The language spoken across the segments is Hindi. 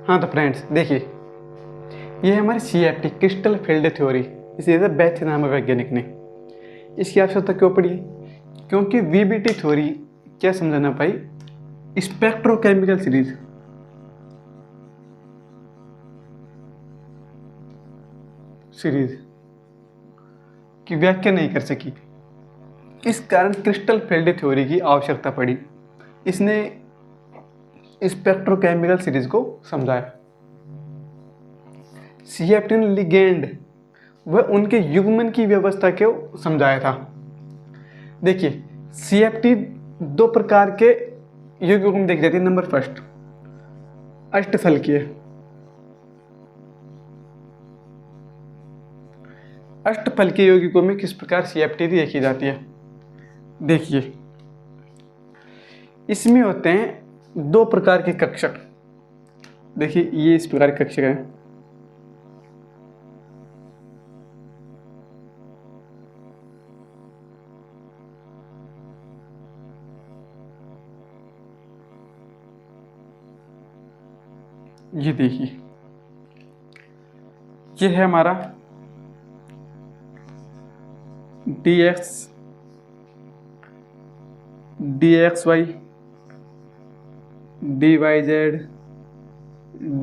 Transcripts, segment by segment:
हाँ तो फ्रेंड्स देखिए, ये हमारी CFT क्रिस्टल फील्ड थ्योरी, इसे बैथ नाम है वैज्ञानिक ने। इसकी आवश्यकता क्यों पड़ी? क्योंकि VBT थ्योरी क्या समझाना पाई? स्पेक्ट्रोकेमिकल सीरीज की व्याख्या नहीं कर सकी। इस कारण क्रिस्टल फील्ड थ्योरी की आवश्यकता पड़ी। इसने स्पेक्ट्रोकेमिकल सीरीज को समझाया। CFT ने लिगेंड व उनके युग्मन की व्यवस्था को समझाया था। देखिए, CFT दो प्रकार के युग्म देखे जाते हैं। Number first, अष्टफलकीय। अष्टफलकीय यौगिकों में किस प्रकार CFT देखी जाती है? देखिए, इसमें होते हैं दो प्रकार के कक्षक। देखिए, ये इस प्रकार के कक्षक हैं। ये देखिए, ये है हमारा DX, DXY, DYZ,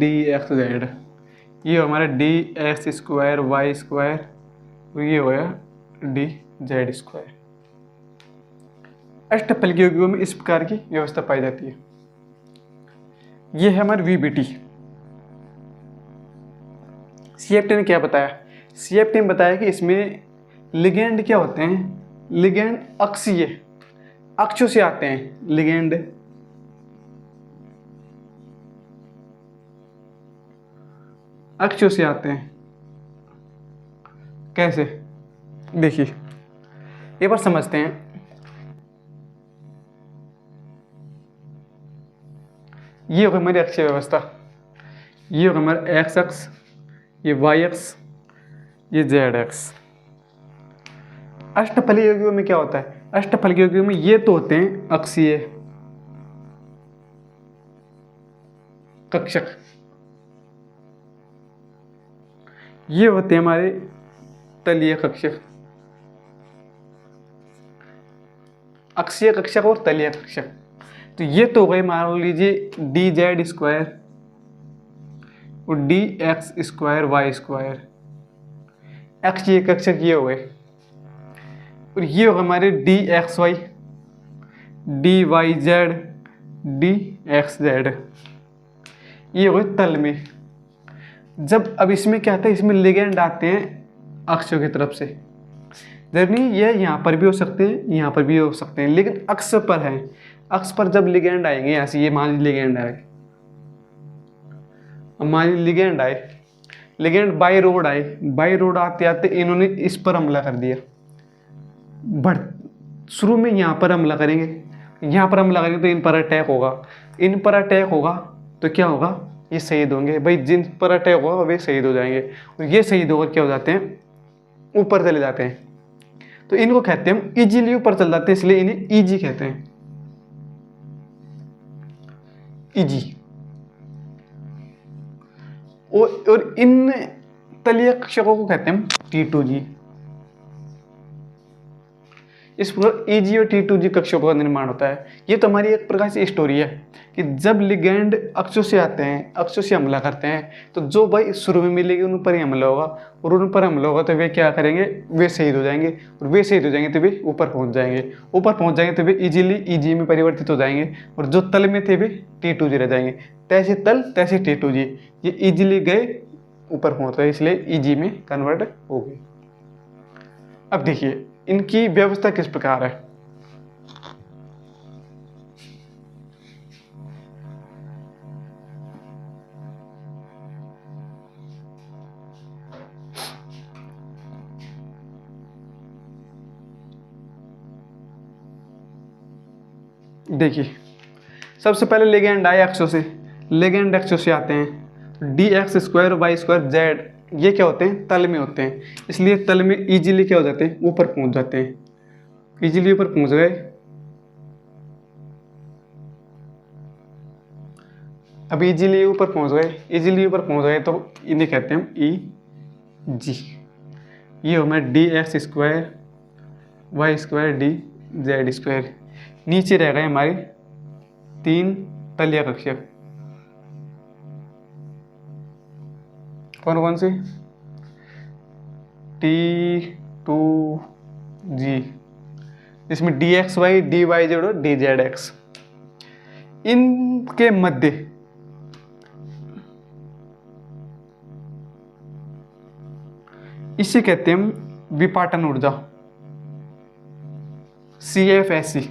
DXZ। ये हमारा DX स्क्वायर Y स्क्वायर, ये हो गया DZ स्क्वायर। अष्टफलकीय यौगिकों में इस प्रकार की व्यवस्था पाई जाती है। ये है हमारी VBT। CFT ने क्या बताया? CFT ने बताया कि इसमें लिगेंड क्या होते हैं? लिगेंड अक्षीय, अक्षों से आते हैं। लिगेंड अक्षों से आते हैं। कैसे? देखिए, एक बार समझते हैं। ये होगा हमारी अक्षीय व्यवस्था, ये होगा हमारा X अक्ष, ये Y अक्ष, ये Z अक्ष। अष्टफलकीय यौगिकों में क्या होता है? अष्टफलकीय यौगिकों में ये तो होते हैं अक्षीय कक्षक, ये होते हैं हमारे तलीय कक्षक। अक्षीय कक्षक और तलीय कक्षक। तो ये तो हो गए, मान लीजिए DZ स्क्वायर और DX स्क्वायर Y स्क्वायर। अक्षीय कक्षक ये हो गए। और ये होगा हमारे DXY, DYZ, DXZ। ये हो गए तल में। जब अब इसमें क्या आता है? इसमें लिगेंड आते हैं अक्षों की तरफ से। जर्नी ये यहाँ पर भी हो सकते हैं, यहाँ पर भी हो सकते हैं, लेकिन अक्ष पर है। अक्ष पर जब लिगेंड आएंगे, यहाँ से ये मान लीजिए लिगेंड आए, मान लीजिए लिगेंड आए, लिगेंड बाय रोड आए, बाय रोड आते आते इन्होंने इस पर हमला कर दिया। बढ़ शुरू में यहाँ पर हमला करेंगे, यहाँ पर हमला करेंगे तो इन पर अटैक होगा। इन पर अटैक होगा तो क्या होगा? ये शहीद होंगे। भाई, जिन पर अटैक होगा वे शहीद हो जाएंगे, और ये शहीद होकर क्या हो जाते हैं? ऊपर चले जाते हैं। तो इनको कहते हैं हम इजीली ऊपर चल जाते हैं, इसलिए इन्हें ईजी कहते हैं। ईजी। और इन तलीय कक्षकों को कहते हैं हम T2G। इस प्रकार EG और T2G कक्षकों का निर्माण होता है। ये तो हमारी एक प्रकार से स्टोरी है कि जब लिगेंड अक्षों से आते हैं, अक्षों से हमला करते हैं, तो जो भाई शुरू में मिलेगी उन पर ही हमला होगा, और उन पर हमला होगा तो वे क्या करेंगे? वे शहीद हो जाएंगे, और वे शहीद हो जाएंगे तो वे ऊपर पहुंच जाएंगे। ऊपर पहुंच जाएंगे तो वे इजीली EG में परिवर्तित हो जाएंगे, और जो तल में थे वे T2G रह जाएंगे। तैसे तल तैसे T2G, ये इजीली गए ऊपर पहुंच गए, इसलिए EG में कन्वर्ट हो गए। अब देखिए, इनकी व्यवस्था किस प्रकार है? देखिए, सबसे पहले लिगेंड आए अक्षों से। लिगेंड अक्षों से आते हैं। DX square Y square Z, ये क्या होते हैं? तल में होते हैं, इसलिए तल में इजीली क्या हो जाते हैं? ऊपर पहुंच जाते हैं। इजीली ऊपर पहुंच गए अब इजीली ऊपर पहुंच गए तो इन्हें कहते हैं हम ई जी। ये हो मैं D X square Y square D Z square. नीचे रह गए हमारी 3 तलीय कक्षक। कौन कौन से? T2G, इसमें D X Y D Y Z और डी जेड एक्स। इनके मध्य इसे कहते हैं हम विपाटन ऊर्जा, CFSE,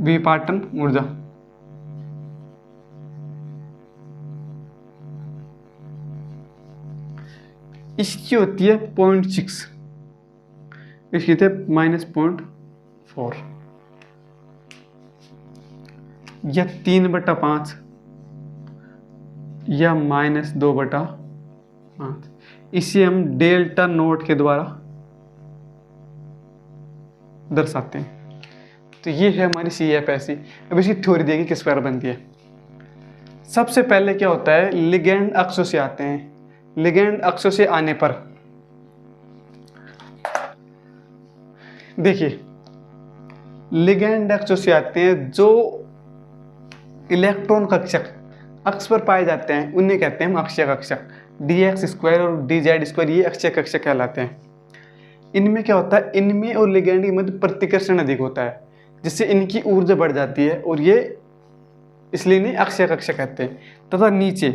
विपाटन ऊर्जा। इसकी होती है 0.6, इसकी थे -0.4 या 3/5 या -2/5। इसे हम डेल्टा नोट के द्वारा दर्शाते हैं। तो ये है हमारी CFSE। अब इसकी थ्योरी देखिए किस प्रकार बनती है। सबसे पहले क्या होता है, लिगैंड अक्षों से आते हैं। लिगैंड अक्षों से आने पर देखिए, लिगैंड अक्षों से आते हैं जो इलेक्ट्रॉन कक्षक अक्ष पर पाए जाते हैं, उन्हें कहते हैं हम अक्षीय कक्षक। dx स्क्वायर और dz स्क्वायर ये अक्षीय कक्षक कहलाते हैं। इनमें क्या होता है, इनमें और लिगैंड के मध्य प्रतिकर्षण अधिक होता है, जिससे इनकी ऊर्जा बढ़ जाती है और ये इसलिए इन्हें अक्षीय कक्षक कहते हैं। तथा नीचे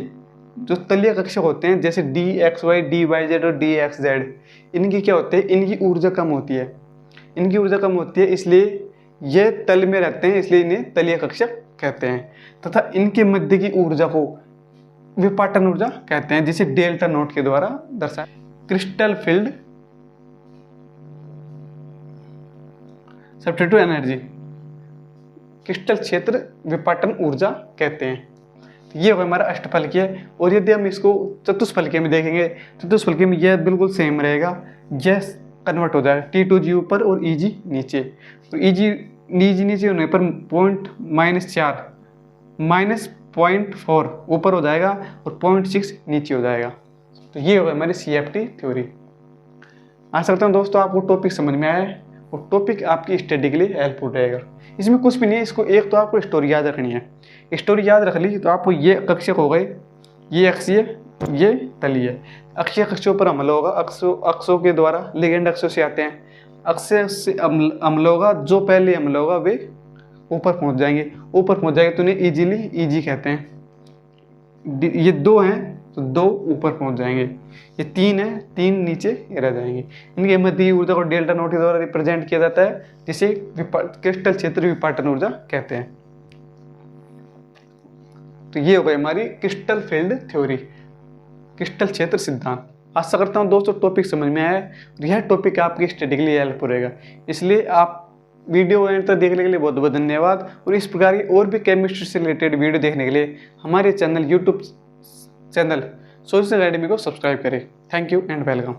जो तलीय कक्षक होते हैं जैसे dxy dyz और dxz, इनकी क्या होते हैं, इनकी ऊर्जा कम होती है, इसलिए ये तल में रहते हैं, इसलिए इन्हें तलीय कक्षक कहते हैं। तथा इनके मध्य की ऊर्जा को विपाटन ऊर्जा कहते हैं, जिसे डेल्टा नोट के द्वारा दर्शाया। Crystal field substitute energy, crystal क्षेत्र विपाटन ऊर्जा कहते हैं। तो ये हमारा अष्टफलकीय है। और यदि हम इसको चतुष्फलकीय में देखेंगे, चतुष्फलकीय में यह बिल्कुल सेम रहेगा, यह कन्वर्ट हो जाएगा T2G ऊपर और EG नीचे। तो EG नीचे होने पर -0.4 ऊपर हो जाएगा और 0.6 नीचे हो जाएगा। तो ये होगा हमारी CFT थ्योरी। आशा करता हूँ दोस्तों आपको टॉपिक समझ में आया है और टॉपिक आपकी स्टडी के लिए हेल्पफुल रहेगा। इसमें कुछ भी नहीं है, इसको एक तो आपको स्टोरी याद रखनी है। स्टोरी याद रख ली तो आपको ये कक्षक हो गए, ये अक्षीय, ये तलीय। अक्षीय कक्षों पर हमला होगा, अक्षों के द्वारा लिगैंड अक्षों से आते हैं। अक्षय से हमला होगा, जो पहले हमला होगा वे ऊपर पहुंच जाएंगे तो उन्हें इजीली EG कहते हैं। ये 2 हैं तो 2 ऊपर पहुंच जाएंगे, ये 3 है 3 नीचे रह जाएंगे। इनके मध्य ऊर्जा को डेल्टा नोट के द्वारा रिप्रेजेंट किया जाता है, जिसे क्रिस्टल क्षेत्र विपाटन ऊर्जा कहते हैं। तो ये हो गई हमारी क्रिस्टल फील्ड थ्योरी, क्रिस्टल क्षेत्र सिद्धांत। आशा करता हूँ दोस्तों टॉपिक समझ में आया है और यह टॉपिक आपकी स्टडी के लिए हेल्प रहेगा। इसलिए आप वीडियो एंड तक देखने के लिए बहुत बहुत धन्यवाद। और इस प्रकार की और भी केमिस्ट्री से रिलेटेड वीडियो देखने के लिए हमारे यूट्यूब चैनल सोल्यूशन एकेडमी को सब्सक्राइब करें। Thank you and welcome.